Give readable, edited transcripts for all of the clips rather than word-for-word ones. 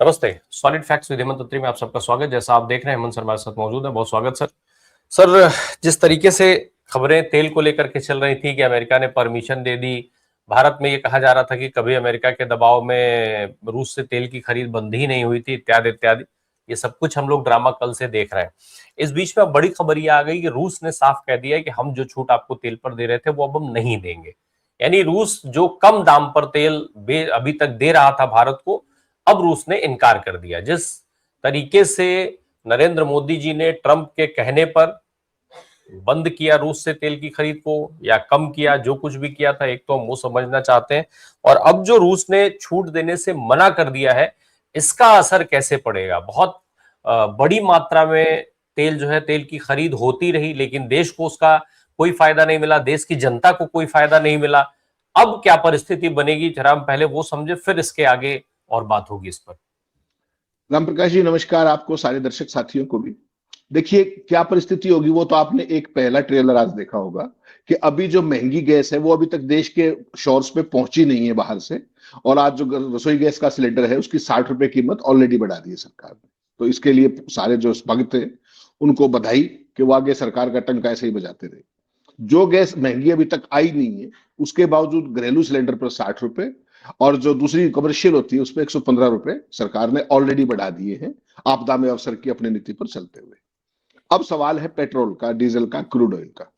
नमस्ते। Solid facts with Hemant अत्री में आप सबका स्वागत। जैसा आप देख रहे हैं हेमंत सर हमारे साथ मौजूद है, बहुत स्वागत सर। सर, जिस तरीके से खबरें तेल को लेकर के चल रही थी कि अमेरिका ने परमिशन दे दी, भारत में ये कहा जा रहा था कि कभी अमेरिका के दबाव में रूस से तेल की खरीद बंद ही नहीं हुई थी, इत्यादि इत्यादि। ये सब कुछ हम लोग ड्रामा कल से देख रहे हैं। इस बीच में अब बड़ी खबर ये आ गई कि रूस ने साफ कह दिया है कि हम जो छूट आपको तेल पर दे रहे थे वो अब हम नहीं देंगे। यानी रूस जो कम दाम पर तेल अभी तक दे रहा था भारत को, अब रूस ने इनकार कर दिया। जिस तरीके से नरेंद्र मोदी जी ने ट्रंप के कहने पर बंद किया रूस से तेल की खरीद को या कम किया, जो कुछ भी किया था, एक तो हम वो समझना चाहते हैं। और अब जो रूस ने छूट देने से मना कर दिया है, इसका असर कैसे पड़ेगा? बहुत बड़ी मात्रा में तेल जो है, तेल की खरीद होती रही, लेकिन देश को उसका कोई फायदा नहीं मिला, देश की जनता को कोई फायदा नहीं मिला। अब क्या परिस्थिति बनेगी, जरा हम पहले वो समझे, फिर इसके आगे और बात होगी इस पर। राम प्रकाश जी नमस्कार, आपको सारे दर्शक साथियों को भी। देखिए क्या परिस्थिति होगी वो तो आपने एक पहला ट्रेलर आज देखा होगा कि अभी जो महंगी गैस है वो अभी तक देश के शोर्स पे पहुंची नहीं है बाहर से। और आज जो रसोई गैस का सिलेंडर है उसकी 60 रुपए कीमत ऑलरेडी बढ़ा दी है सरकार ने। तो इसके लिए सारे जो भक्त हैं उनको बधाई कि वो आगे सरकार का टंका ऐसे ही बजाते रहे। जो गैस महंगी अभी तक आई नहीं है उसके बावजूद घरेलू सिलेंडर पर 60 रुपए और जो दूसरी कमर्शियल होती है उस पर 115 रुपए सरकार ने ऑलरेडी बढ़ा दिए हैं, आपदा में अवसर की अपनी नीति पर चलते हुए। अब सवाल है पेट्रोल का, डीजल का, क्रूड ऑयल का।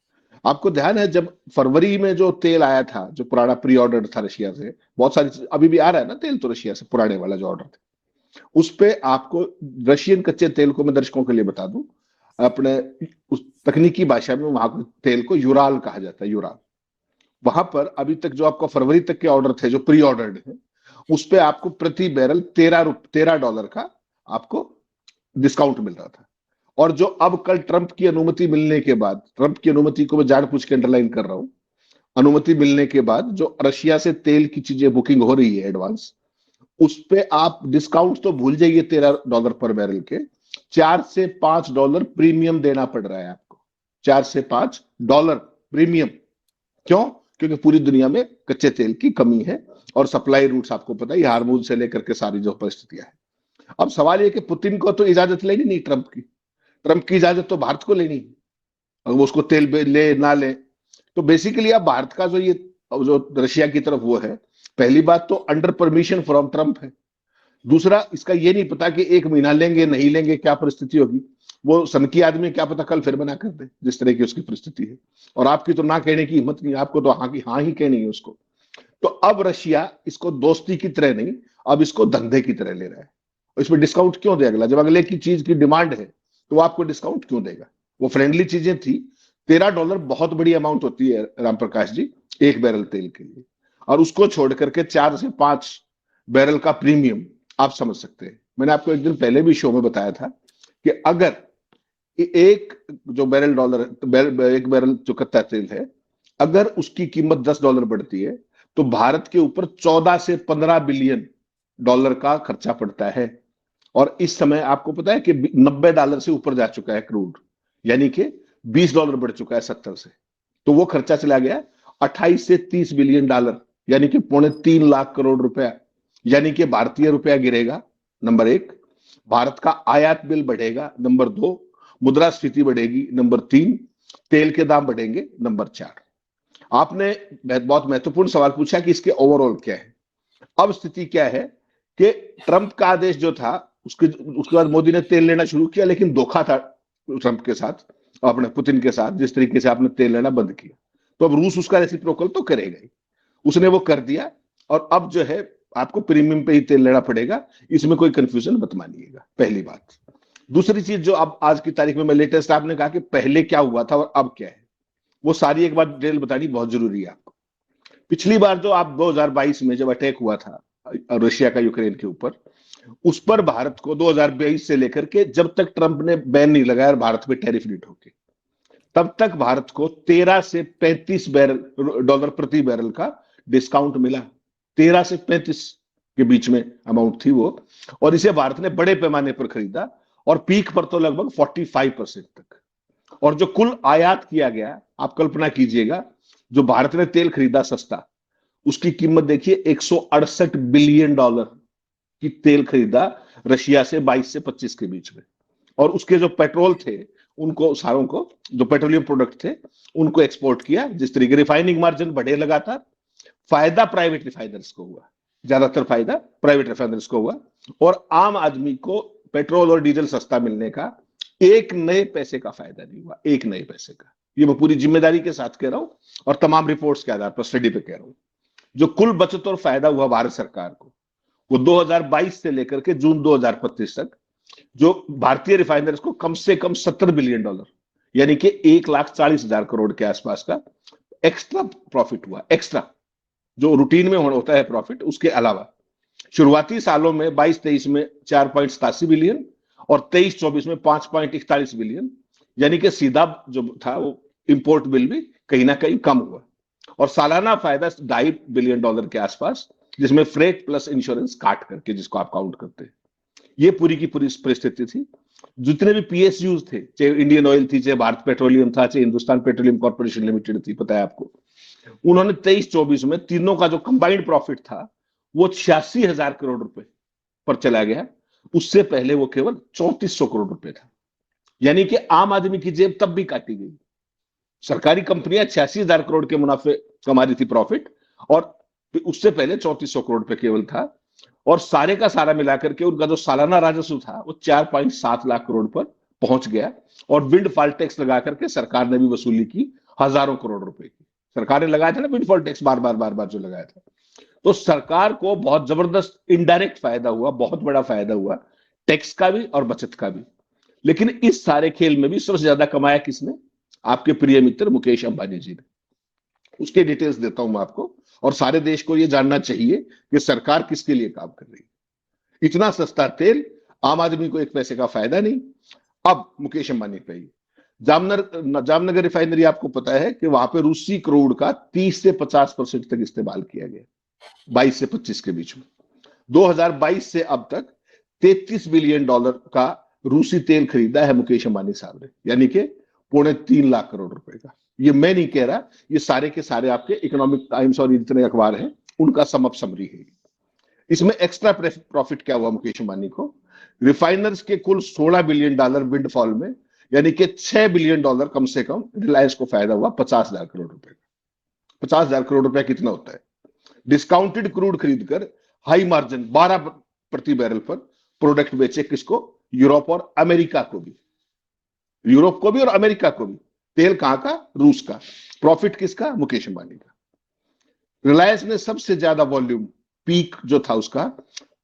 आपको ध्यान है जब फरवरी में जो तेल आया था, जो पुराना प्री ऑर्डर था रशिया से, बहुत सारी अभी भी आ रहा है ना तेल तो रशिया से, पुराने वाला जो ऑर्डर थे उस पे आपको रशियन कच्चे तेल को मैं दर्शकों के लिए बता दूं, अपने उस तकनीकी भाषा में वहां तेल को यूराल कहा जाता है, यूराल। वहां पर अभी तक जो आपका फरवरी तक के ऑर्डर थे जो प्री ऑर्डर्ड है उस पे आपको प्रति बैरल $13 का आपको डिस्काउंट मिल रहा था। और जो अब कल ट्रंप की अनुमति मिलने के बाद, ट्रंप की अनुमति को मैं जान पूछ के अंडरलाइन कर रहा हूं, अनुमति मिलने के बाद जो रशिया से तेल की चीजें बुकिंग हो रही है एडवांस, उस पे आप डिस्काउंट तो भूल जाइए $13 पर बैरल के, $4 से $5 प्रीमियम देना पड़ रहा है आपको। $4 से $5 प्रीमियम। क्यों? क्योंकि पूरी दुनिया में कच्चे तेल की कमी है और सप्लाई रूट्स आपको पता है हार्मूज से लेकर के सारी जो परिस्थितियां है। अब सवाल यह कि पुतिन को तो इजाजत लेनी नहीं ट्रंप की इजाजत तो भारत को लेनी है। अगर वो उसको तेल ले ना ले तो बेसिकली अब भारत का जो रशिया की तरफ वो है, पहली बात तो अंडर परमिशन फ्रॉम ट्रंप है। दूसरा, इसका ये नहीं पता कि 1 महीना लेंगे नहीं लेंगे, क्या परिस्थिति होगी। वो सन की आदमी क्या पता कल फिर मना कर दे, जिस तरह की उसकी परिस्थिति है। और आपकी तो ना कहने की हिम्मत नहीं, आपको तो हाँ की हाँ ही कहनी है उसको। तो अब रशिया इसको दोस्ती की तरह नहीं, अब इसको धंधे की तरह ले रहा है। और इसमें डिस्काउंट क्यों दे अगला? जब अगले की चीज की डिमांड है तो वो आपको डिस्काउंट क्यों देगा? वो फ्रेंडली चीजें थी। $13 बहुत बड़ी अमाउंट होती है राम प्रकाश जी, एक बैरल तेल के लिए। और उसको छोड़ करके 4 से 5 बैरल का प्रीमियम आप समझ सकते हैं। मैंने आपको एक दिन पहले भी शो में बताया था कि अगर एक जो एक बैरल जो कच्चा तेल है, अगर उसकी कीमत $10 बढ़ती है तो भारत के ऊपर 14 से 15 बिलियन डॉलर का खर्चा पड़ता है। और इस समय आपको पता है कि $90 से ऊपर जा चुका है क्रूड, यानी कि $20 बढ़ चुका है 70 से। तो वो खर्चा चला गया 28 से 30 बिलियन डॉलर, यानी कि 3.25 लाख करोड़ रुपया। यानी कि भारतीय रुपया गिरेगा, नंबर 1। भारत का आयात बिल बढ़ेगा, नंबर 2। मुद्रास्फीति बढ़ेगी, नंबर 3। तेल के दाम बढ़ेंगे, नंबर 4। आपने बहुत महत्वपूर्ण सवाल पूछा कि इसके ओवरऑल क्या है। अब स्थिति क्या है कि ट्रंप का आदेश जो था उसके बाद मोदी ने तेल लेना शुरू किया, लेकिन धोखा था ट्रंप के साथ, अपने पुतिन के साथ, जिस तरीके से आपने तेल लेना बंद किया। तो अब रूस उसका रेसिप्रोकल तो करेगा ही, उसने वो कर दिया। और अब जो है आपको प्रीमियम पे ही तेल लेना पड़ेगा, इसमें कोई कंफ्यूजन मत मानिएगा, पहली बात। दूसरी चीज जो अब आज की तारीख में मैं लेटेस्ट, आपने कहा कि पहले क्या हुआ था और अब क्या है, वो सारी एक बार डिटेल बतानी बहुत जरूरी है आपको। पिछली बार जो आप 2022 में जब अटैक हुआ था रशिया का यूक्रेन के ऊपर, उस पर भारत को 2022 से लेकर के जब तक ट्रंप ने बैन नहीं लगाया भारत पे टैरिफ नहीं ठोके, तब तक भारत को 13 से 35 डॉलर प्रति बैरल का डिस्काउंट मिला। 13 से 35 के बीच में अमाउंट थी वो। और इसे भारत ने बड़े पैमाने पर खरीदा और पीक पर तो लगभग 45% तक। और जो कुल आयात किया गया, आप कल्पना कीजिएगा, जो भारत ने तेल खरीदा सस्ता, उसकी कीमत देखिए $168 बिलियन की तेल खरीदा रशिया से 22 से 25 के बीच में। और उसके जो पेट्रोल थे उनको सारों को, जो पेट्रोलियम प्रोडक्ट थे उनको एक्सपोर्ट किया। जिस तरीके रिफाइनिंग मार्जिन बढ़े लगातार, फायदा प्राइवेट रिफाइनर्स को हुआ, ज्यादातर फायदा प्राइवेट रिफाइनर्स को हुआ, और आम आदमी को पेट्रोल और डीजल सस्ता मिलने का एक नए पैसे का फायदा नहीं हुआ, एक नए पैसे का। ये मैं पूरी जिम्मेदारी के साथ कह रहा हूं और तमाम रिपोर्ट्स के आधार पर, स्टडी पे कह रहा हूं। जो कुल बचत और फायदा हुआ भारत सरकार को, वो 2022 से लेकर के जून 2025 तक जो भारतीय रिफाइनर्स को कम से कम $70 बिलियन, यानी कि 1,40,000 करोड़ के आसपास का एक्स्ट्रा प्रॉफिट हुआ। एक्स्ट्रा जो रूटीन में होता है प्रॉफिट, उसके अलावा शुरुआती सालों में 22-23 में 4.87 बिलियन और 23-24 में 5.41 बिलियन, यानी कि सीधा जो था वो इंपोर्ट बिल भी कहीं ना कहीं कम हुआ। और सालाना फायदा $2.5 बिलियन के आसपास, जिसमें फ्रेट प्लस इंश्योरेंस काट करके जिसको आप काउंट करते हैं। ये पूरी की पूरी परिस्थिति थी। जितने भी पीएसयूज थे, चाहे इंडियन ऑयल थी, चाहे भारत पेट्रोलियम था, चाहे हिंदुस्तान पेट्रोलियम कॉर्पोरेशन लिमिटेड थी, पता है आपको, उन्होंने 23-24 में तीनों का जो कंबाइंड प्रॉफिट था वो 86,000 करोड़ रुपए पर चला गया। उससे पहले वो केवल 3400 करोड़ रुपए था, यानी कि आम आदमी की जेब तब भी काटी गई। सरकारी कंपनियां 86,000 करोड़ के मुनाफे कमा रही थी प्रॉफिट, और उससे पहले 3400 करोड़ पे केवल था। और सारे का सारा मिलाकर के उनका जो सालाना राजस्व था वो 4.7 लाख करोड़ पर पहुंच गया। और विंडफॉल टैक्स लगा करके सरकार ने भी वसूली की हजारों करोड़ रुपए की। सरकार ने लगाया था ना विंडफॉल टैक्स, बार बार जो लगाया था। तो सरकार को बहुत जबरदस्त इनडायरेक्ट फायदा हुआ, बहुत बड़ा फायदा हुआ, टैक्स का भी और बचत का भी। लेकिन इस सारे खेल में भी सबसे ज्यादा कमाया किसने? आपके प्रिय मित्र मुकेश अंबानी जी ने। उसके डिटेल्स देता हूं मैं आपको, और सारे देश को यह जानना चाहिए कि सरकार किसके लिए काम कर रही है। इतना सस्ता तेल, आम आदमी को एक पैसे का फायदा नहीं। अब मुकेश अंबानी पे जामनगर रिफाइनरी, आपको पता है कि वहां पे रूसी क्रूड का 30 से 50% तक इस्तेमाल किया गया 22 से 25 के बीच में। 2022 से अब तक $33 बिलियन का रूसी तेल खरीदा है मुकेश अंबानी साहब ने, यानी कि 3.25 लाख करोड़ रुपए का। ये मैं नहीं कह रहा, ये सारे के सारे आपके इकोनॉमिक टाइम्स और जितने अखबार हैं उनका समअप समरी है। इसमें एक्स्ट्रा प्रॉफिट क्या हुआ मुकेश अंबानी को? रिफाइनर्स के कुल $16 बिलियन विंडफॉल में, यानी कि $6 बिलियन कम से कम रिलायंस को फायदा हुआ 50,000 करोड़ रुपए का। 50,000 करोड़ रुपए कितना होता है? डिस्काउंटेड क्रूड खरीदकर हाई मार्जिन 12 प्रति बैरल पर प्रोडक्ट बेचे किसको? यूरोप और अमेरिका को भी, यूरोप को भी और अमेरिका को भी। तेल कहां का? रूस का। प्रॉफिट किसका? मुकेश अंबानी का। रिलायंस ने सबसे ज्यादा वॉल्यूम, पीक जो था उसका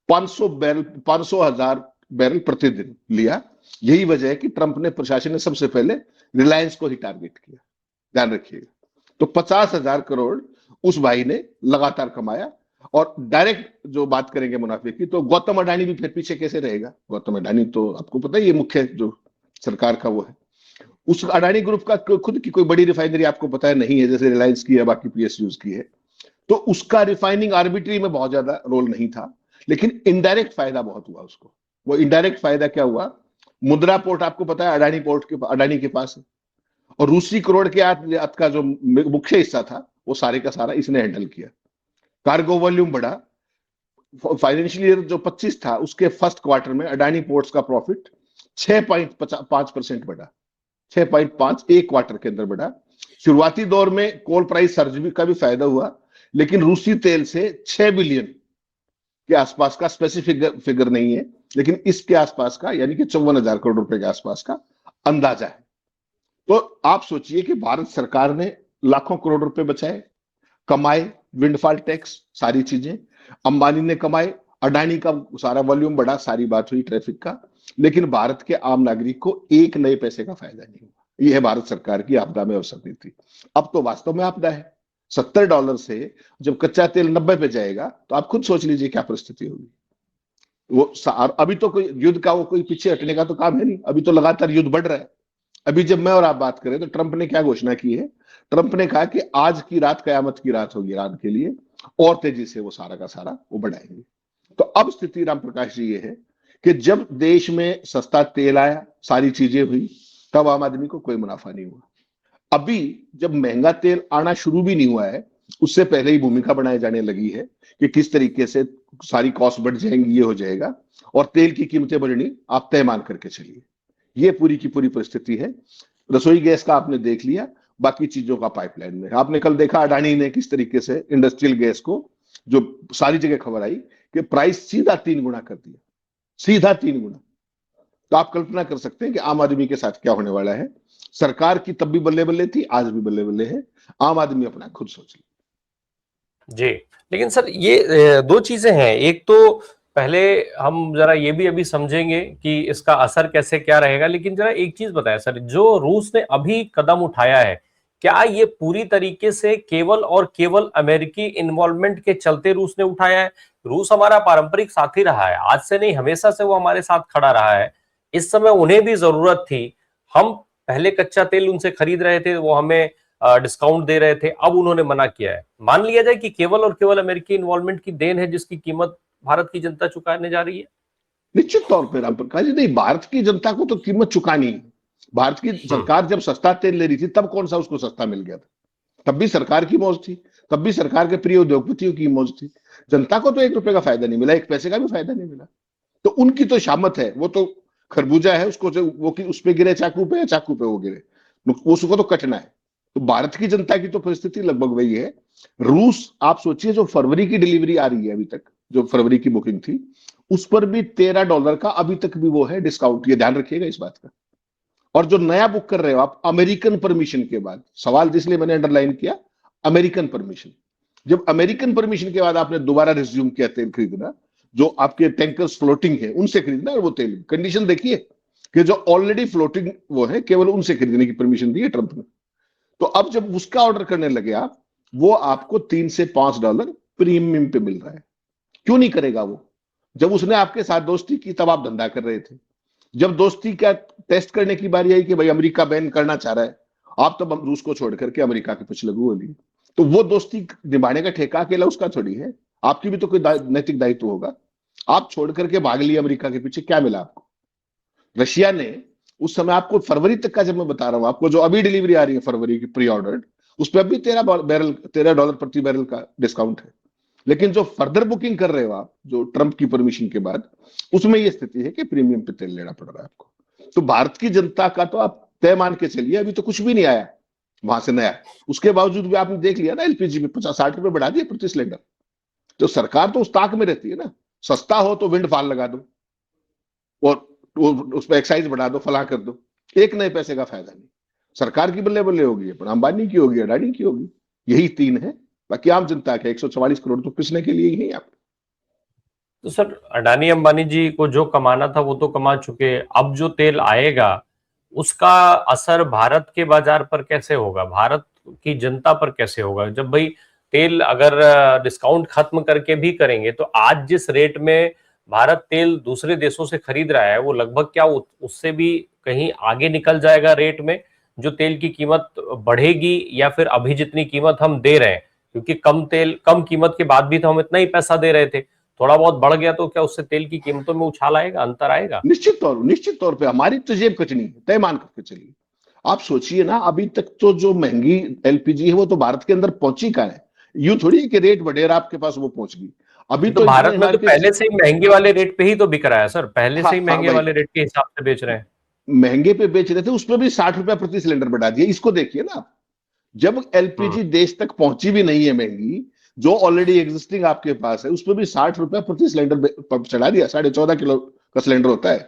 500,000 बैरल प्रतिदिन लिया। यही वजह है कि ट्रंप ने, प्रशासन ने सबसे पहले रिलायंस को ही टारगेट किया, ध्यान रखिएगा। तो 50,000 करोड़ उस भाई ने लगातार कमाया। और डायरेक्ट जो बात करेंगे मुनाफे की, तो गौतम अडानी भी फिर पीछे कैसे रहेगा? गौतम अडानी तो आपको पता है ये मुख्य जो सरकार का वो है। उस अडानी ग्रुप का खुद की कोई बड़ी रिफाइनरी आपको पता है नहीं है, जैसे रिलायंस की है, बाकी पीएसयूज की है। तो उसका रिफाइनिंग आर्बिट्री में बहुत ज्यादा रोल नहीं था, लेकिन इनडायरेक्ट फायदा बहुत हुआ उसको। वो इनडायरेक्ट फायदा क्या हुआ? मुद्रा पोर्ट आपको पता है अडानी पोर्ट के, अडानी के पास है, और रूसी करोड़ के आयात का जो मुख्य हिस्सा था वो सारे का सारा इसने हैंडल किया। कार्गो वॉल्यूम बढ़ा। फाइनेंशियल ईयर जो 25 था उसके फर्स्ट क्वार्टर में अडानी पोर्ट्स का प्रॉफिट 6.5% बढ़ा। 6.5 एक क्वार्टर के अंदर बढ़ा। शुरुआती दौर में कोल प्राइस सर्ज का भी फायदा हुआ, लेकिन रूसी तेल से 6 बिलियन के आसपास का, स्पेसिफिक फिगर नहीं है, लेकिन इसके आसपास का, यानी कि 54,000 करोड़ रुपए के आसपास का अंदाजा है। तो आप सोचिए कि भारत सरकार ने लाखों करोड़ रुपए बचाए, कमाए, विंडफॉल टैक्स, सारी चीजें अंबानी ने कमाए, अडानी का सारा वॉल्यूम बढ़ा, सारी बात हुई ट्रैफिक का, लेकिन भारत के आम नागरिक को एक नए पैसे का फायदा नहीं हुआ। यह है भारत सरकार की आपदा में अवसर नीति। अब तो वास्तव में आपदा है। $70 से जब कच्चा तेल 90 पे जाएगा तो आप खुद सोच लीजिए क्या परिस्थिति होगी। वो अभी तो कोई युद्ध का वो कोई पीछे हटने का तो काम है नहीं, अभी तो लगातार युद्ध बढ़ रहा है। अभी जब मैं और आप बात करें तो ट्रंप ने क्या घोषणा की है? ट्रंप ने कहा कि आज की रात कयामत की रात होगी ईरान के लिए, और तेजी से वो सारा का सारा वो बढ़ाएंगे। तो अब स्थिति राम प्रकाश जी ये है कि जब देश में सस्ता तेल आया, सारी चीजें हुई, तब आम आदमी को कोई मुनाफा नहीं हुआ। अभी जब महंगा तेल आना शुरू भी नहीं हुआ है, उससे पहले ही भूमिका बनाई जाने लगी है कि किस तरीके से सारी कॉस्ट बढ़ जाएंगी, ये हो जाएगा। और तेल की कीमतें बढ़नी आप तय मान करके चलिए। ये पूरी की पूरी परिस्थिति है। रसोई गैस का आपने देख लिया, बाकी चीजों का पाइपलाइन में आपने कल देखा अडानी ने किस तरीके से इंडस्ट्रियल गैस को, जो सारी जगह खबर आई कि प्राइस सीधा 3 गुना कर दिया, सीधा 3 गुना। तो आप कल्पना कर सकते हैं कि आम आदमी के साथ क्या होने वाला है। सरकार की तब भी बल्ले बल्ले थी, आज भी बल्ले बल्ले है। आम आदमी अपना खुद सोच ले। जी, लेकिन सर ये दो चीजें हैं। एक तो पहले हम जरा ये भी अभी समझेंगे कि इसका असर कैसे क्या रहेगा, लेकिन जरा एक चीज बताएं सर, जो रूस ने अभी कदम उठाया है, क्या ये पूरी तरीके से केवल और केवल अमेरिकी इन्वॉल्वमेंट के चलते रूस ने उठाया है? रूस हमारा पारंपरिक साथी रहा है, आज से नहीं हमेशा से वो हमारे साथ खड़ा रहा है। इस समय उन्हें भी जरूरत थी। हम पहले कच्चा तेल उनसे खरीद रहे थे, वो हमें डिस्काउंट दे रहे थे, अब उन्होंने मना किया है। मान लिया जाए कि केवल और केवल अमेरिकी इन्वॉल्वमेंट की देन है जिसकी कीमत भारत की जनता चुकाने जा रही है। निश्चित तौर पर राम प्रकाश जी, नहीं, भारत की जनता को तो कीमत चुकानी है। भारत की सरकार जब सस्ता तेल ले रही थी तब कौन सा उसको सस्ता मिल गया था? तब भी सरकार की मौज थी, तब भी सरकार के प्रिय उद्योगपतियों की मौज थी। जनता को तो 1 रुपए का फायदा नहीं मिला, 1 पैसे का भी फायदा नहीं मिला। तो उनकी तो शामत है, वो तो खरबूजा है, उसको जो वो कि उस पे गिरे चाकू पे या चाकू पे वो गिरे, उसको तो कटना है। तो भारत की जनता की तो परिस्थिति लगभग वही है। रूस, आप सोचिए, जो फरवरी की डिलीवरी आ रही है अभी तक, जो फरवरी की बुकिंग थी, उस पर भी $13 का अभी तक भी वो है डिस्काउंट, ये ध्यान रखिएगा इस बात का। और जो नया बुक कर रहे हो आप अमेरिकन परमिशन के बाद, सवाल जिसलिए मैंने अंडरलाइन किया, अमेरिकन परमिशन, जब अमेरिकन परमिशन के बाद आपने दोबारा रिज्यूम किया तेल खरीदना, जो आपके टैंकर्स फ्लोटिंग है उनसे खरीदना, और वो तेल कंडीशन देखिए कि जो ऑलरेडी फ्लोटिंग वो है केवल उनसे खरीदने की परमिशन दी है ट्रंप ने। तो अब जब उसका ऑर्डर करने लगे आप, वो आपको $3 से $5 प्रीमियम पे मिल रहा है। क्यों नहीं करेगा वो? जब उसने आपके साथ दोस्ती की तब आप धंधा कर रहे थे। जब दोस्ती का टेस्ट करने की बारी आई कि भाई अमेरिका बैन करना चाह रहा है, आप तब रूस को छोड़ करके अमेरिका के पीछे लगू हो लिए। तो वो दोस्ती निभाने का ठेका अकेला उसका थोड़ी है, आपकी भी तो कोई नैतिक दायित्व होगा। आप छोड़ करके भाग लिए अमेरिका के पीछे, क्या मिला आपको? रशिया ने उस समय आपको फरवरी तक का, जब मैं बता रहा हूं आपको, जो अभी डिलीवरी आ रही है फरवरी की प्री ऑर्डर, उस पर अभी $13 प्रति बैरल का डिस्काउंट है। लेकिन जो फर्दर बुकिंग कर रहे हो आप, जो ट्रंप की परमिशन के बाद, उसमें यह स्थिति है कि प्रीमियम पे तेल लेना पड़ रहा है आपको। तो भारत की जनता का तो आप तय मान के चलिए, अभी तो कुछ भी नहीं आया वहां से नया। उसके बावजूद भी आपने देख लिया ना, एलपीजी में 50-60 रुपए बढ़ा दिए प्रति सिलेंडर। तो सरकार तो उस ताक में रहती है ना, सस्ता हो तो विंड फाल लगा दो और उस पर एक्साइज बढ़ा दो, फला कर दो, 1 नए पैसे का फायदा नहीं। सरकार की बल्ले बल्ले होगी, पर अंबानी की होगी, अडानी की होगी, यही 3 है। बाकी आम जनता के 144 करोड़ तो पिसने के लिए ही नहीं आप। तो सर, अडानी अंबानी जी को जो कमाना था वो तो कमा चुके। अब जो तेल आएगा उसका असर भारत के बाजार पर कैसे होगा, भारत की जनता पर कैसे होगा? जब भाई तेल अगर डिस्काउंट खत्म करके भी करेंगे तो आज जिस रेट में भारत तेल दूसरे देशों से खरीद रहा है वो लगभग क्या उससे भी कहीं आगे निकल जाएगा रेट में? जो तेल की कीमत बढ़ेगी या फिर अभी जितनी कीमत हम दे रहे हैं, क्योंकि कम कीमत के बाद भी तो हम इतना ही पैसा दे रहे थे, थोड़ा बहुत बढ़ गया तो क्या उससे तेल की कीमतों में उछाल आएगा, अंतर आएगा? निश्चित तौर पे हमारी तो जेब कचनी है, तय मान करके चलिए। आप सोचिए ना, अभी तक तो जो महंगी एलपीजी है वो तो भारत के अंदर पहुंची कहाँ है? यूं थोड़ी है कि रेट बढ़ेगा आपके पास वो पहुंच गई। अभी तो तो इतने भारत में हमारे तो पास। पहले से ही महंगे वाले रेट पे ही तो बिक रहा है सर, पहले से हाँ ही हाँ महंगे भाई, वाले रेट के हिसाब से बेच रहे हैं। महंगे पे बेच रहे थे, उसमें भी ₹60 प्रति सिलेंडर बढ़ा दिया। इसको देखिए ना आप, जब हम्म। एलपीजी देश तक पहुंची भी नहीं है महंगी, जो ऑलरेडी एग्जिस्टिंग आपके पास है, उसमें भी ₹60 प्रति सिलेंडर चढ़ा दिया। 14.5 किलो का सिलेंडर होता है,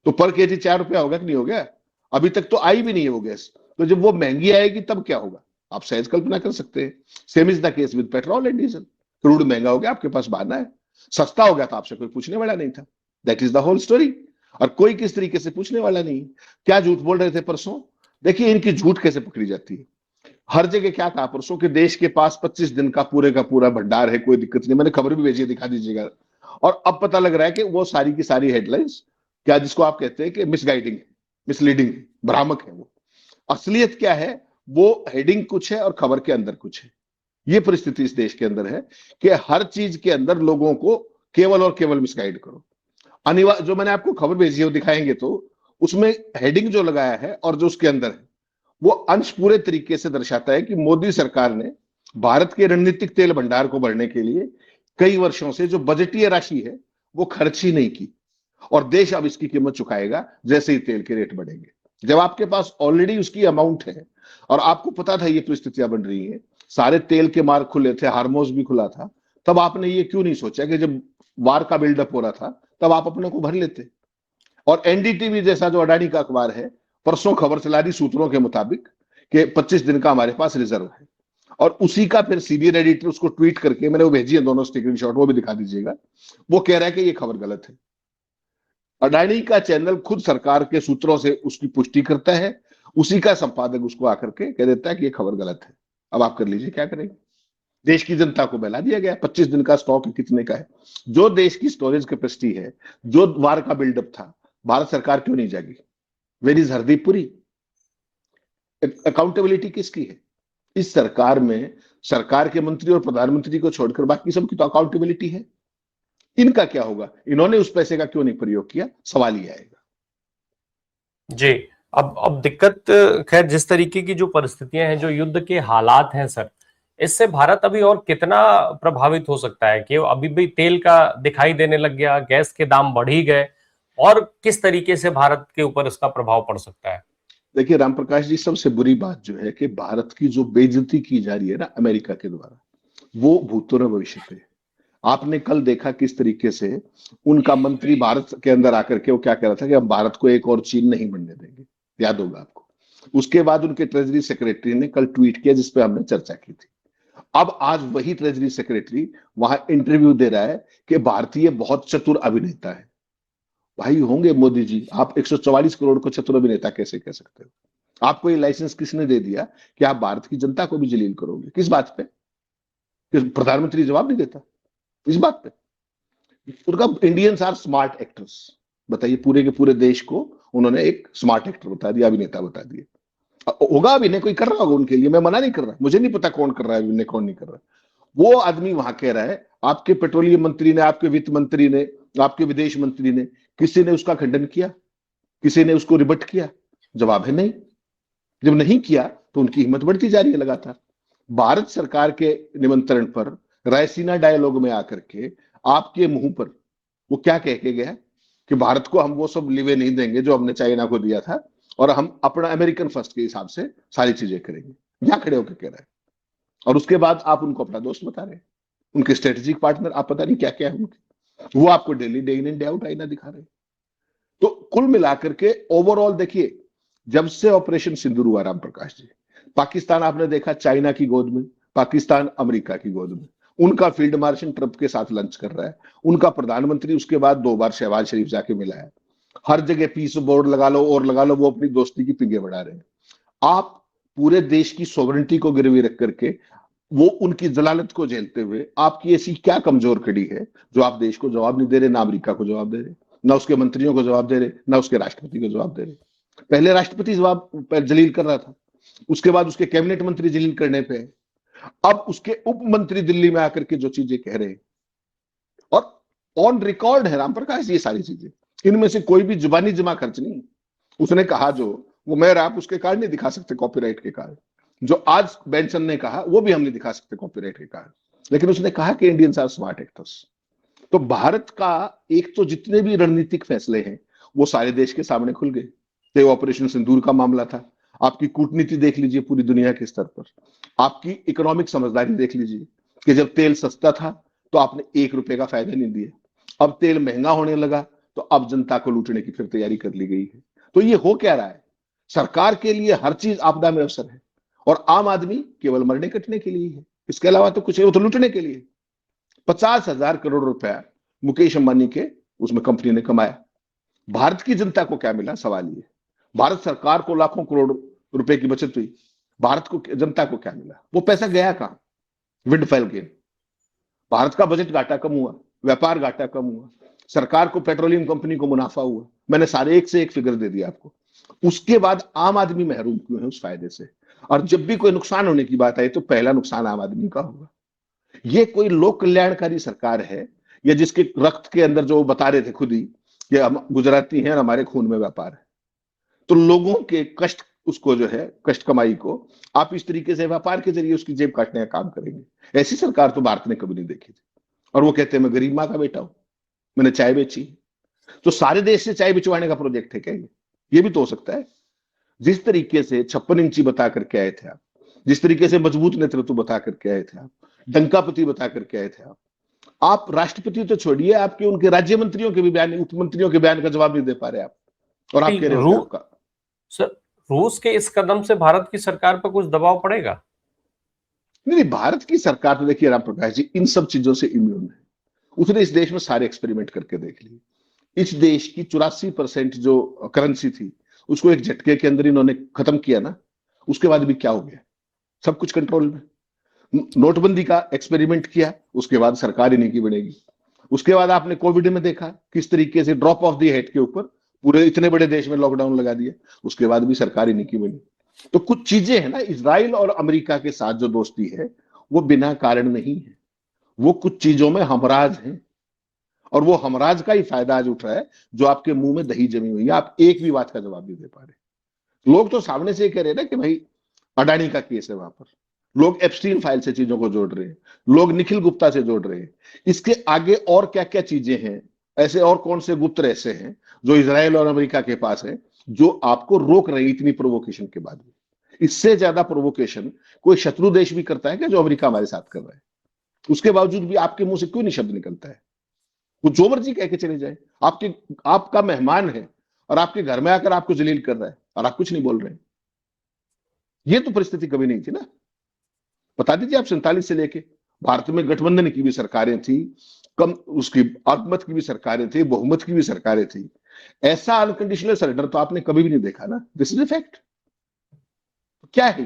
तो पर केजी ₹4 होगा कि नहीं हो गया? अभी तक तो आई भी नहीं है वो गैस। तो जब वो महंगी आएगी तब क्या होगा, आप सहज कल्पना कर सकते हैं। Same is the case with petrol and diesel. Crude महंगा हो गया, आपके पास बहाना है। सस्ता हो गया तो आपसे कोई पूछने वाला नहीं था। That is the whole story. और कोई किस तरीके से पूछने वाला नहीं। क्या झूठ बोल रहे थे परसों? देखिए इनकी झूठ कैसे पकड़ी जाती है। हर जगह क्या कहा परसों कि देश के पास 25 दिन का पूरा भंडार है, कोई दिक्कत नहीं। मैंने खबर भी भेजी है, दिखा दीजिएगा। और अब पता लग रहा है कि वो सारी की सारी हेडलाइंस, क्या जिसको आप कहते हैं कि मिसगाइडिंग, मिसलीडिंग, भ्रामक है। वो असलियत क्या है, वो हेडिंग कुछ है और खबर के अंदर कुछ है। ये परिस्थिति इस देश के अंदर है कि हर चीज के अंदर लोगों को केवल और केवल मिसगाइड करो। अनिवार्य, जो मैंने आपको खबर भेजी है वो दिखाएंगे तो उसमें हेडिंग जो लगाया है और जो उसके अंदर है, वो अंश पूरे तरीके से दर्शाता है कि मोदी सरकार ने भारत के रणनीतिक तेल भंडार को भरने के लिए कई वर्षों से जो बजटीय राशि है वो खर्च ही नहीं की। और देश अब इसकी कीमत चुकाएगा जैसे ही तेल के रेट बढ़ेंगे। जब आपके पास ऑलरेडी उसकी अमाउंट है और आपको पता था ये परिस्थितियां बन रही हैं, सारे तेल के मार्ग खुले थे, हार्मोज भी खुला था, तब आपने ये क्यों नहीं सोचा कि जब वार का बिल्डअप हो रहा था तब आप अपने को भर लेते। और एनडीटीवी जैसा जो अडानी का अखबार है, परसों खबर चला रही सूत्रों के मुताबिक कि 25 दिन का हमारे पास रिजर्व है, और उसी का फिर सीनियर एडिटर उसको ट्वीट करके, मैंने वो भेजी है दोनों स्क्रीनशॉट, वो भी दिखा दीजिएगा, वो कह रहा है कि ये खबर गलत है। अडानी का चैनल खुद सरकार के सूत्रों से उसकी पुष्टि करता है, उसी का संपादक उसको आकर के कह देता है कि ये खबर गलत है। अब आप कर लीजिए क्या करेंगे। देश की जनता को बहला दिया गया। 25 दिन का स्टॉक कितने का है? जो देश की स्टोरेज कैपेसिटी है, जो वार का बिल्डअप था, भारत सरकार क्यों नहीं जागी? Where is हरदीपुरी? अकाउंटेबिलिटी किसकी है इस सरकार में? सरकार के मंत्री और प्रधानमंत्री को छोड़कर बाकी सबकी तो अकाउंटेबिलिटी है। इनका क्या होगा? इन्होंने उस पैसे का क्यों नहीं प्रयोग किया? सवाल ही आएगा। जी। अब दिक्कत, खैर जिस तरीके की जो परिस्थितियां हैं, जो युद्ध के हालात हैं सर, इससे भारत अभी और कितना प्रभावित हो सकता है कि अभी भी तेल का दिखाई देने लग गया, गैस के दाम बढ़ ही गए, और किस तरीके से भारत के ऊपर इसका प्रभाव पड़ सकता है? देखिए राम प्रकाश जी, सबसे बुरी बात जो है कि भारत की जो बेइज्जती की जा रही है ना अमेरिका के द्वारा, वो भूतपूर्व भविष्य पे। आपने कल देखा किस तरीके से उनका मंत्री भारत के अंदर आकर के वो क्या कह रहा था कि हम भारत को एक और चीन नहीं बनने देंगे, याद होगा आपको। उसके बाद उनके ट्रेजरी सेक्रेटरी ने कल ट्वीट किया जिसपे हमने चर्चा की थी। अब आज वही ट्रेजरी सेक्रेटरी वहां इंटरव्यू दे रहा है कि भारतीय बहुत चतुर अभिनेता है। भाई होंगे मोदी जी, आप 144 करोड़ को चतुर अभिनेता कैसे कह सकते हो? आपको ये लाइसेंस किसने दे दिया कि आप भारत की जनता को भी जलील करोगे? किस बात पे? कि प्रधानमंत्री जवाब नहीं देता इस बात पे? उनका इंडियंस आर स्मार्ट एक्टर्स। बताइए, पूरे के पूरे देश को उन्होंने एक स्मार्ट एक्टर बता दिया, अभिनेता बता दिया। होगा अभिनय, कोई कर रहा होगा उनके लिए, मैं मना नहीं कर रहा, मुझे नहीं पता कौन कर रहा है अभिनय, कौन नहीं कर रहा। वो आदमी वहां कह रहा है, आपके पेट्रोलियम मंत्री ने, आपके वित्त मंत्री ने, आपके विदेश मंत्री ने, किसी ने उसका खंडन किया? किसी ने उसको रिबट किया? जवाब है नहीं। जब नहीं किया तो उनकी हिम्मत बढ़ती जा रही है लगातार। भारत सरकार के निमंत्रण पर रायसीना डायलॉग में आकर के आपके मुंह पर वो क्या कह के गया कि भारत को हम वो सब लिवे नहीं देंगे जो हमने चाइना को दिया था, और हम अपना अमेरिकन फर्स्ट के हिसाब से सारी चीजें करेंगे। यहां खड़े होकर कह रहा है, और उसके बाद आप उनको अपना दोस्त बता रहे हैं, उनके स्ट्रेटेजिक पार्टनर, आप पता नहीं क्या क्या है उनके, वो आपको daily day in and day out आईना दिखा रहे हैं। तो कुल मिलाकर के ओवरऑल देखिए, जब से ऑपरेशन सिंदूर हुआ राम प्रकाश जी, पाकिस्तान आपने देखा चाइना की गोद में, पाकिस्तान अमेरिका की गोद में। उनका फील्ड मार्शल ट्रंप के साथ लंच कर रहा है, उनका प्रधानमंत्री उसके बाद 2 बार शहबाज शरीफ जाके मिला है। हर जगह पीस बोर्ड लगा लो और लगा लो, वो अपनी दोस्ती की पिंगे बढ़ा रहे हैं। आप पूरे देश की सोवरेनिटी को गिरवी रख करके, वो उनकी जलालत को झेलते हुए, आपकी ऐसी क्या कमजोर कड़ी है जो आप देश को जवाब नहीं दे रहे? ना अमेरिका को जवाब दे रहे, ना उसके मंत्रियों को जवाब दे रहे, ना उसके राष्ट्रपति को जवाब दे रहे। पहले राष्ट्रपति जवाब जलील कर रहा था, उसके बाद उसके कैबिनेट मंत्री जलील करने पे, अब उसके उप मंत्री दिल्ली में आकर के जो चीजें कह रहे हैं, और ऑन रिकॉर्ड है राम प्रकाश ये सारी चीजें, इनमें से कोई भी जुबानी जमा खर्च नहीं। उसने कहा जो, वो मैं आप उसके कार्ड नहीं दिखा सकते, कॉपीराइट के कार्ड जो आज बेंसन ने कहा वो भी हम नहीं दिखा सकते कॉपीराइट के कार्ड, लेकिन उसने कहा कि इंडियंस आर स्मार्ट एक्टर्स। तो भारत का एक तो जितने भी रणनीतिक फैसले हैं वो सारे देश के सामने खुल गए। चाहे ऑपरेशन सिंदूर का मामला था, आपकी कूटनीति देख लीजिए पूरी दुनिया के स्तर पर, आपकी इकोनॉमिक समझदारी देख लीजिए कि जब तेल सस्ता था तो आपने 1 रुपए का फायदा नहीं दिया, अब तेल महंगा होने लगा तो अब जनता को लूटने की फिर तैयारी कर ली गई है। तो ये हो क्या रहा है? सरकार के लिए हर चीज आपदा में अवसर है, और आम आदमी केवल मरने कटने के लिए है, इसके अलावा तो कुछ है, वो तो लूटने के लिए। 50,000 करोड़ रुपया मुकेश अंबानी के उसमें कंपनी ने कमाया। भारत की जनता को क्या मिला? सवाल ये। भारत सरकार को लाखों करोड़ रुपए की बचत हुई, भारत को, जनता को क्या मिला? वो पैसा गया कहां? Windfall gain. भारत का बजट घाटा कम हुआ, व्यापार घाटा कम हुआ, सरकार को, पेट्रोलियम कंपनी को मुनाफा हुआ। मैंने सारे एक से एक फिगर दे दिया आपको। उसके बाद आम आदमी महरूम क्यों है उस फायदे से? और जब भी कोई नुकसान होने की बात आई तो पहला नुकसान आम आदमी का होगा। ये कोई लोक कल्याणकारी सरकार है, या जिसके रक्त के अंदर, जो वो बता रहे थे खुद ही कि हम गुजराती हैं और हमारे खून में व्यापार है, तो लोगों के कष्ट, उसको जो है कष्ट कमाई को आप इस तरीके से व्यापार के जरिए उसकी जेब काटने का काम करेंगे? ऐसी सरकार तो भारत ने कभी नहीं देखी थी। और वो कहते हैं मैं गरीब माँ का बेटा हूं, मैंने चाय बेची। तो सारे देश से चाय बिचवाने का प्रोजेक्ट है क्या ये भी तो हो सकता है। जिस तरीके से 56 इंची बता करके आए थे आप, जिस तरीके से मजबूत नेतृत्व बता करके आए थे आप, डंकापति बता करके आए थे आप राष्ट्रपति तो छोड़िए, आपके उनके राज्य मंत्रियों के भी बयान, उप मंत्रियों के बयान का जवाब नहीं दे पा रहे आप, और आप कह रहे हो कि आपका। सर, रूस के इस कदम से भारत की सरकार पर कुछ दबाव पड़ेगा? नहीं, भारत की सरकार तो देखिए राम प्रकाश जी इन सब चीजों से इम्यून है। उसने इस देश में सारे एक्सपेरिमेंट करके देख लिए। इस देश की 84% जो करेंसी थी उसको एक झटके के अंदर इन्होंने खत्म किया ना, उसके बाद भी क्या हो गया, सब कुछ कंट्रोल में। नोटबंदी का एक्सपेरिमेंट किया, उसके बाद सरकार इन्हीं की बनेगी। उसके बाद आपने कोविड में देखा किस तरीके से ड्रॉप ऑफ द हेड के ऊपर पूरे इतने बड़े देश में लॉकडाउन लगा दिया, उसके बाद भी सरकार इन्हीं की बनी। तो कुछ चीजें हैं ना, इजराइल और अमेरिका के साथ जो दोस्ती है वो बिना कारण नहीं है, वो कुछ चीजों में हमराज हैं, और वो हमराज का ही फायदा आज उठ रहा है जो आपके मुंह में दही जमी हुई है। आप एक भी बात का जवाब नहीं दे पा रहे। लोग तो सामने से कह रहे हैं ना कि भाई अडानी का केस है वहां पर, लोग एप्स्टीन फाइल से चीजों को जोड़ रहे हैं, लोग निखिल गुप्ता से जोड़ रहे हैं। इसके आगे और क्या क्या चीजें हैं, ऐसे और कौन से गुप्त रहस्य हैं जो इजराइल और अमेरिका के पास है जो आपको रोक रही इतनी प्रोवोकेशन के बाद भी। इससे ज्यादा प्रोवोकेशन कोई शत्रु देश भी करता है क्या, जो अमेरिका हमारे साथ कर रहा है? उसके बावजूद भी आपके मुंह से क्यों नहीं शब्द निकलता है? वो जो मर्जी कह के चले जाए, आपके आपका मेहमान है और आपके घर में आकर आपको जलील कर रहा है और आप कुछ नहीं बोल रहे हैं। ये तो परिस्थिति कभी नहीं थी ना। बता दीजिए आप, 47 से लेके भारत में गठबंधन की भी सरकारें थी, कम उसकी अल्पमत की भी सरकारें थी, बहुमत की भी सरकारें थी। ऐसा अनकंडीशनल सरेंडर तो आपने कभी भी नहीं देखा ना। This is a fact. क्या है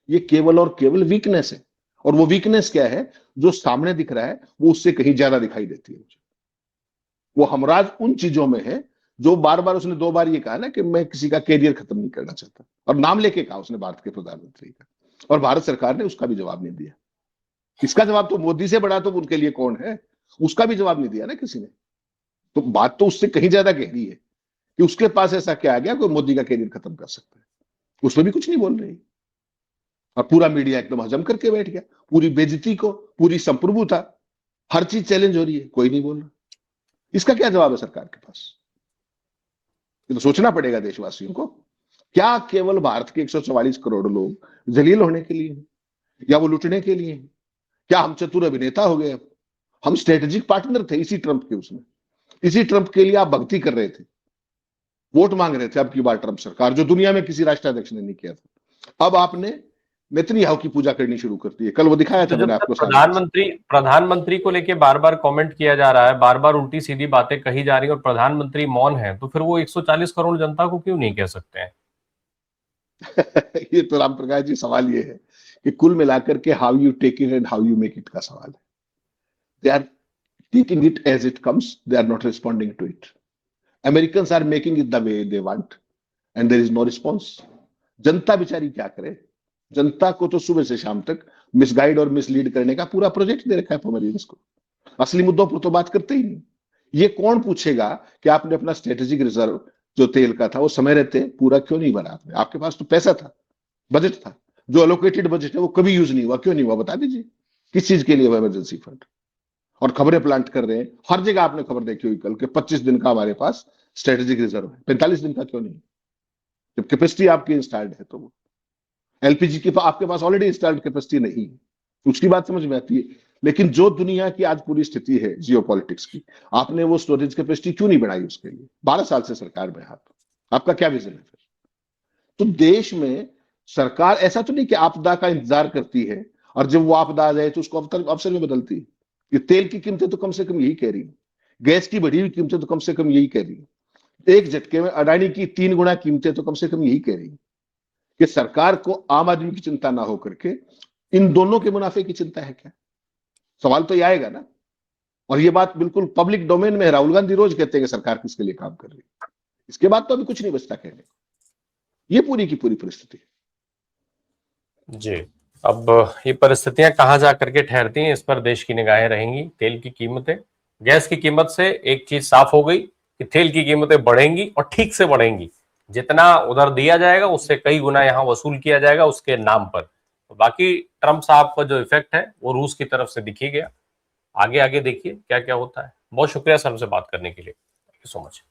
ये केवल और केवल वीकनेस है। और वो वीकनेस क्या है, जो सामने दिख रहा है वो उससे कहीं ज्यादा दिखाई देती है मुझे। वो हमराज उन चीजों में है जो बार बार उसने 2 बार ये कहा ना कि मैं किसी का कैरियर खत्म नहीं करना चाहता, और नाम लेके कहा उसने भारत के प्रधानमंत्री का, और भारत सरकार ने उसका भी जवाब नहीं दिया। इसका जवाब तो मोदी से बड़ा तो उनके लिए कौन है, उसका भी जवाब नहीं दिया ना किसी ने। तो बात तो उससे कहीं ज्यादा गहरी है कि उसके पास ऐसा क्या आ गया कोई मोदी का कैरियर खत्म कर सकता है। उसमें भी कुछ नहीं बोल रही, और पूरा मीडिया एकदम हजम करके बैठ गया। पूरी बेइज्जती को, पूरी संप्रभुता, हर चीज चैलेंज हो रही है, कोई नहीं बोल रहा। इसका क्या जवाब है सरकार के पास? ये तो सोचना पड़ेगा देशवासियों को। क्या केवल भारत के 144 करोड़ लोग जलील होने के लिए हैं, या वो लुटने के लिए हैं? क्या हम चतुर अभिनेता हो गए? अब हम स्ट्रेटेजिक पार्टनर थे इसी ट्रंप के, उसमें इसी ट्रंप के लिए आप भक्ति कर रहे थे, वोट मांग रहे थे अब की बार ट्रंप सरकार, जो दुनिया में किसी राष्ट्राध्यक्ष ने नहीं किया था। अब आपने नेतन्याहू की पूजा करनी शुरू कर दी है। कल वो दिखाया तो था जब मैंने तक आपको सामने। प्रधानमंत्री को लेके बार बार कमेंट किया जा रहा है, बार बार उल्टी सीधी बातें कही जा रही है और प्रधानमंत्री मौन है, तो फिर वो 140 करोड़ जनता को क्यों नहीं कह सकते हैं? ये तो राम प्रकाश जी सवाल ये है कि कुल मिलाकर के how you take it and how you make it का सवाल है। They are taking it as it comes, they are not responding to it. American are making it the way they want and there is no response. जनता बेचारी क्या करे? जनता को तो सुबह से शाम तक मिसगाइड और मिसलीड करने का पूरा प्रोजेक्ट दे रखा है पोमरियंस को। असली मुद्दों पर तो बात करते ही नहीं। ये कौन पूछेगा कि आपने अपना स्ट्रेटेजिक रिजर्व जो तेल का था वो समय रहते पूरा क्यों नहीं भरा? आपने, आपके पास तो पैसा था, बजट था, जो एलोकेटेड बजट है वो कभी यूज नहीं हुआ, क्यों नहीं हुआ बता दीजिए। किस चीज के लिए वो इमरजेंसी फंड? और खबरें प्लांट कर रहे हैं हर जगह। आपने खबर देखी हुई कल के 25 दिन का हमारे पास स्ट्रेटेजिक रिजर्व है, 45 दिन का क्यों नहीं? जब कैपेसिटी आपकी इंस्टॉल्ड है तो वो एलपीजी की आपके पास ऑलरेडी इंस्टॉल्ड कैपेसिटी नहीं है, उसकी बात समझ में आती है। लेकिन जो दुनिया की आज पूरी स्थिति है जियोपॉलिटिक्स की, आपने वो स्टोरेज कैपेसिटी क्यों नहीं बढ़ाई उसके लिए? 12 साल से सरकार में हाथ, आपका क्या विजन है फिर? तो देश में सरकार ऐसा तो नहीं कि आपदा का इंतजार करती है और जब वो आपदा आ जाए तो उसको अवसर में बदलती है। ये तेल की कीमतें तो कम से कम यही कह रही है, गैस की बढ़ी हुई कीमतें तो कम से कम यही कह रही है, एक झटके में अडानी की 3 गुना कीमतें तो कम से कम यही कह रही है कि सरकार को आम आदमी की चिंता ना होकर के इन दोनों के मुनाफे की चिंता है क्या? सवाल तो ये आएगा ना। और ये बात बिल्कुल पब्लिक डोमेन में है, राहुल गांधी रोज कहते हैं कि सरकार किसके लिए काम कर रही है। इसके बाद तो अभी कुछ नहीं बचता कहने को। ये पूरी की पूरी परिस्थिति है जी। अब ये परिस्थितियां कहां जा करके ठहरती हैं, इस पर देश की निगाहें रहेंगी। तेल की कीमतें, गैस की कीमत से एक चीज साफ हो गई कि तेल की कीमतें बढ़ेंगी और ठीक से बढ़ेंगी। जितना उधर दिया जाएगा उससे कई गुना यहाँ वसूल किया जाएगा उसके नाम पर। तो बाकी ट्रंप साहब का जो इफेक्ट है वो रूस की तरफ से दिख ही गया। आगे आगे देखिए क्या क्या होता है। बहुत शुक्रिया सर हमसे बात करने के लिए। You so much.